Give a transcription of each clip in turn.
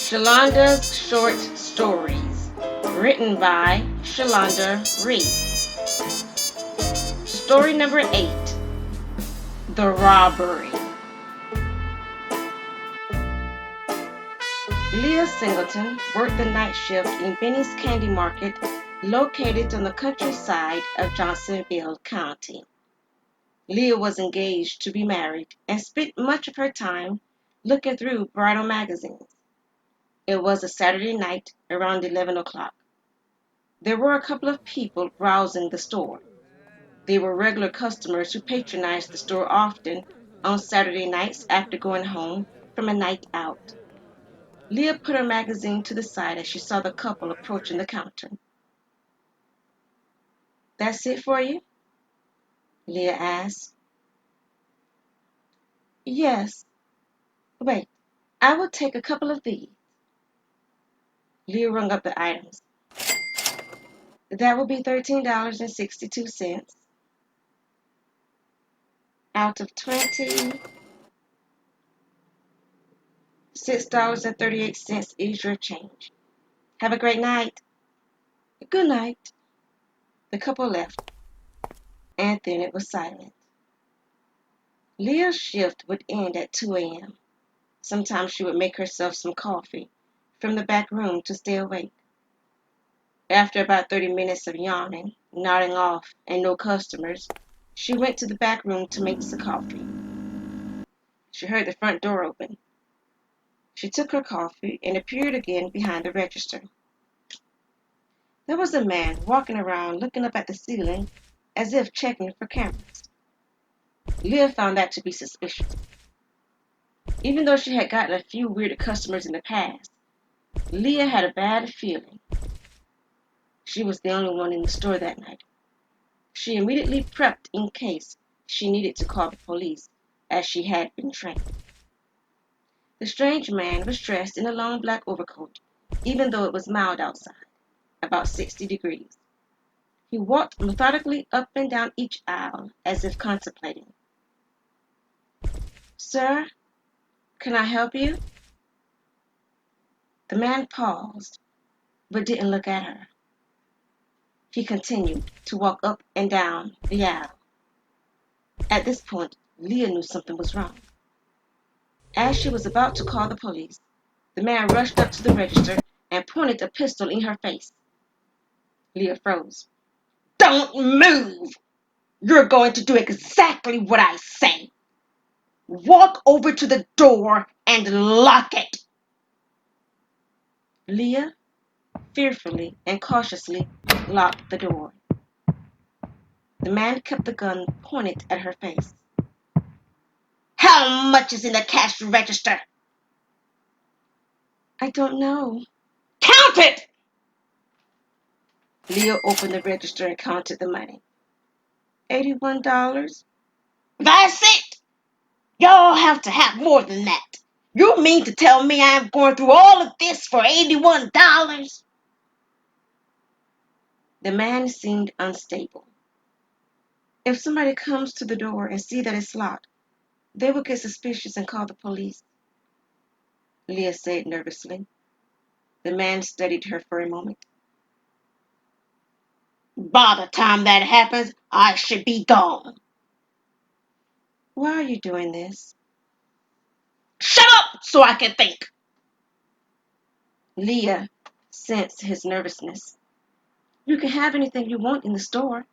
Shalonda's Short Stories, written by Shalonda Reese. Story number 8, The Robbery. Leah Singleton worked the night shift in Benny's Candy Market, located on the countryside of Johnsonville County. Leah was engaged to be married and spent much of her time looking through bridal magazines. It was a Saturday night around 11 o'clock. There were a couple of people browsing the store. They were regular customers who patronized the store often on Saturday nights after going home from a night out. Leah put her magazine to the side as she saw the couple approaching the counter. "That's it for you?" Leah asked. "Yes. Wait, I will take a couple of these." Leah rung up the items. "That will be $13.62. Out of 20, $6.38 is your change. Have a great night." "Good night." The couple left, and then it was silent. Leah's shift would end at 2 a.m. Sometimes she would make herself some coffee from the back room to stay awake. After about 30 minutes of yawning, nodding off, and no customers, she went to the back room to make some coffee. She heard the front door open. She took her coffee and appeared again behind the register. There was a man walking around looking up at the ceiling as if checking for cameras. Leah found that to be suspicious. Even though she had gotten a few weird customers in the past, Leah had a bad feeling. She was the only one in the store that night. She immediately prepped in case she needed to call the police, as she had been trained. The strange man was dressed in a long black overcoat, even though it was mild outside, about 60 degrees. He walked methodically up and down each aisle as if contemplating. "Sir, can I help you?" The man paused, but didn't look at her. He continued to walk up and down the aisle. At this point, Leah knew something was wrong. As she was about to call the police, the man rushed up to the register and pointed a pistol in her face. Leah froze. "Don't move! You're going to do exactly what I say. Walk over to the door and lock it." Leah fearfully and cautiously locked the door. The man kept the gun pointed at her face. "How much is in the cash register?" "I don't know." "Count it!" Leah opened the register and counted the money. $81. "That's it! Y'all have to have more than that. You mean to tell me I'm going through all of this for $81? The man seemed unstable. "If somebody comes to the door and see that it's locked, they will get suspicious and call the police," Leah said nervously. The man studied her for a moment. "By the time that happens, I should be gone." "Why are you doing this?" "Shut up so I can think." Leah sensed his nervousness. "You can have anything you want in the store.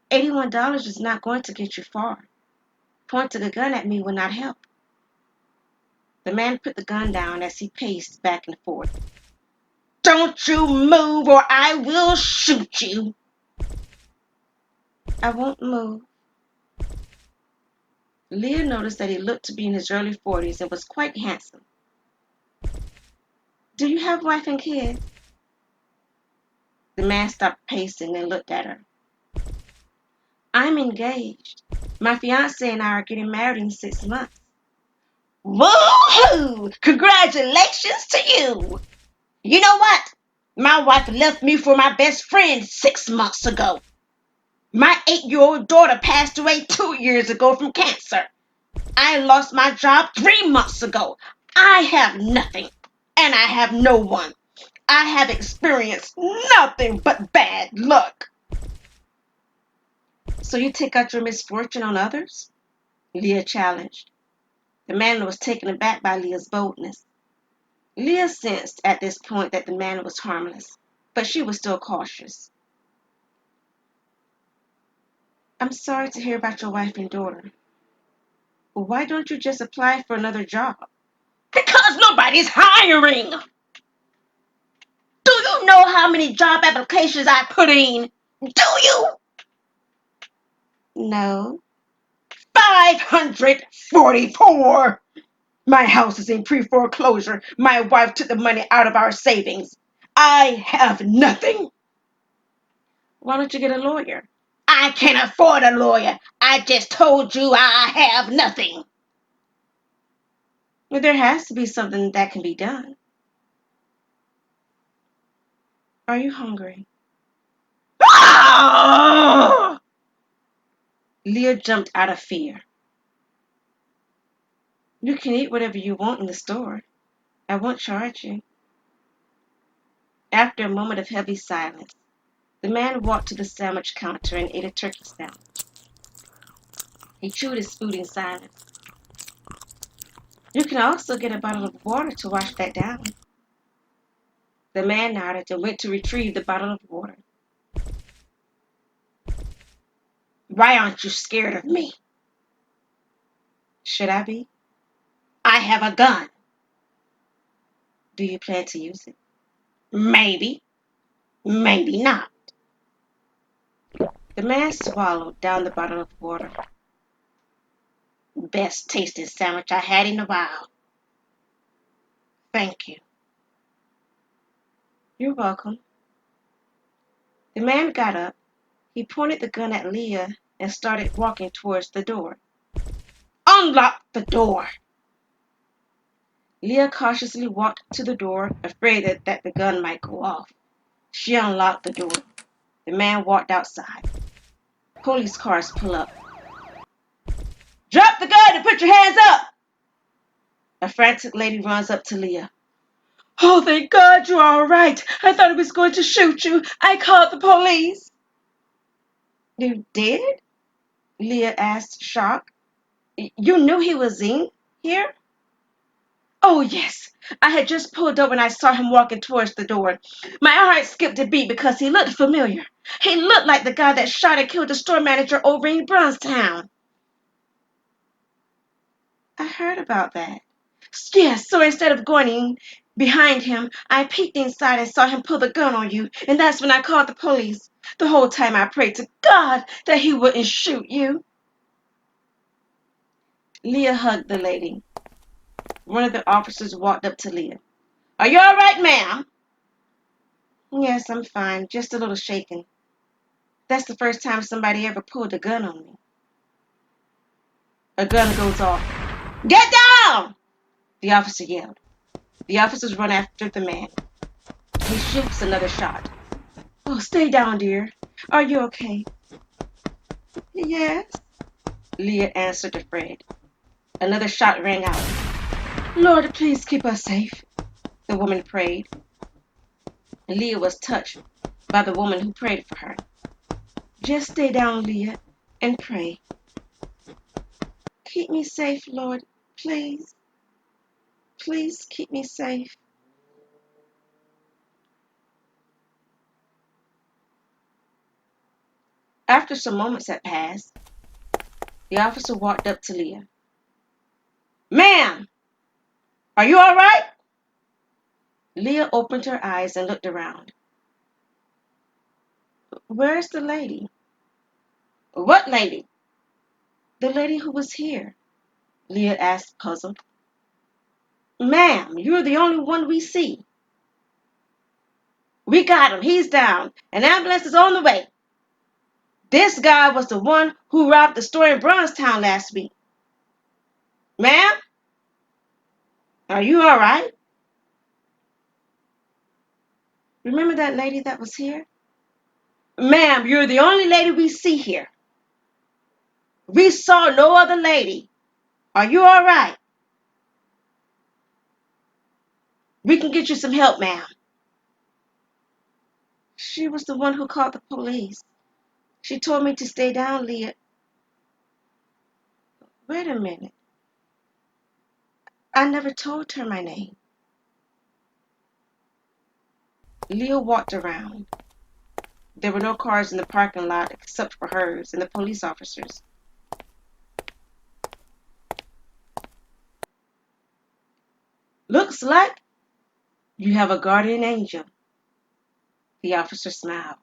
$81 is not going to get you far. Pointing a gun at me will not help." The man put the gun down as he paced back and forth. "Don't you move or I will shoot you." "I won't move." Leah noticed that he looked to be in his early 40s and was quite handsome. "Do you have wife and kids?" The man stopped pacing and looked at her. "I'm engaged. My fiancé and I are getting married in 6 months." "Woo-hoo! Congratulations to you! You know what? My wife left me for my best friend 6 months ago. My 8-year-old daughter passed away 2 years ago from cancer. I lost my job 3 months ago. I have nothing. And I have no one. I have experienced nothing but bad luck. So you take out your misfortune on others? Leah challenged. The man was taken aback by Leah's boldness. Leah sensed at this point that the man was harmless, but she was still cautious. I'm sorry to hear about your wife and daughter. Well, why don't you just apply for another job? Because nobody's hiring! Do you know how many job applications I put in? Do you? No. 544! My house is in pre-foreclosure. My wife took the money out of our savings. I have nothing. Why don't you get a lawyer? I can't afford a lawyer. I just told you I have nothing. Well, there has to be something that can be done. Are you hungry? Ah! Leah jumped out of fear. You can eat whatever you want in the store. I won't charge you. After a moment of heavy silence, the man walked to the sandwich counter and ate a turkey sandwich. He chewed his food in silence. You can also get a bottle of water to wash that down. The man nodded and went to retrieve the bottle of water. Why aren't you scared of me? Should I be? I have a gun. Do you plan to use it? Maybe. Maybe not. The man swallowed down the bottle of water. Best tasting sandwich I had in a while. Thank you. You're welcome. The man got up. He pointed the gun at Leah and started walking towards the door. Unlock the door! Leah cautiously walked to the door, afraid that the gun might go off. She unlocked the door. The man walked outside. Police cars pull up. Drop the gun and put your hands up! A frantic lady runs up to Leah. Oh, thank God you're all right. I thought he was going to shoot you. I called the police. You did? Leah asked, shocked. You knew he was in here? Oh, yes. I had just pulled up when I saw him walking towards the door. My heart skipped a beat because he looked familiar. He looked like the guy that shot and killed the store manager over in Brownstown. I heard about that. Yes, so instead of going in behind him, I peeked inside and saw him pull the gun on you, and that's when I called the police. The whole time I prayed to God that he wouldn't shoot you. Leah hugged the lady. One of the officers walked up to Leah. Are you all right, ma'am? Yes, I'm fine, just a little shaken. That's the first time somebody ever pulled a gun on me. A gun goes off. Get down! The officer yelled. The officers run after the man. He shoots another shot. Oh, stay down, dear. Are you okay? Yes, Leah answered afraid. Another shot rang out. Lord, please keep us safe, the woman prayed. Leah was touched by the woman who prayed for her. Just stay down, Leah, and pray. Keep me safe, Lord, please. Please keep me safe. After some moments had passed, the officer walked up to Leah. Ma'am, are you all right? Leah opened her eyes and looked around. Where's the lady? What lady? The lady who was here, Leah asked, puzzled. Ma'am, you're the only one we see. We got him. He's down. An ambulance is on the way. This guy was the one who robbed the store in Brownstown last week. Ma'am, are you all right? Remember that lady that was here? Ma'am, you're the only lady we see here. We saw no other lady. Are you all right? We can get you some help, ma'am. She was the one who called the police. She told me to stay down, Leah. Wait a minute. I never told her my name. Leah walked around. There were no cars in the parking lot except for hers and the police officers. Looks like you have a guardian angel. The officer smiled.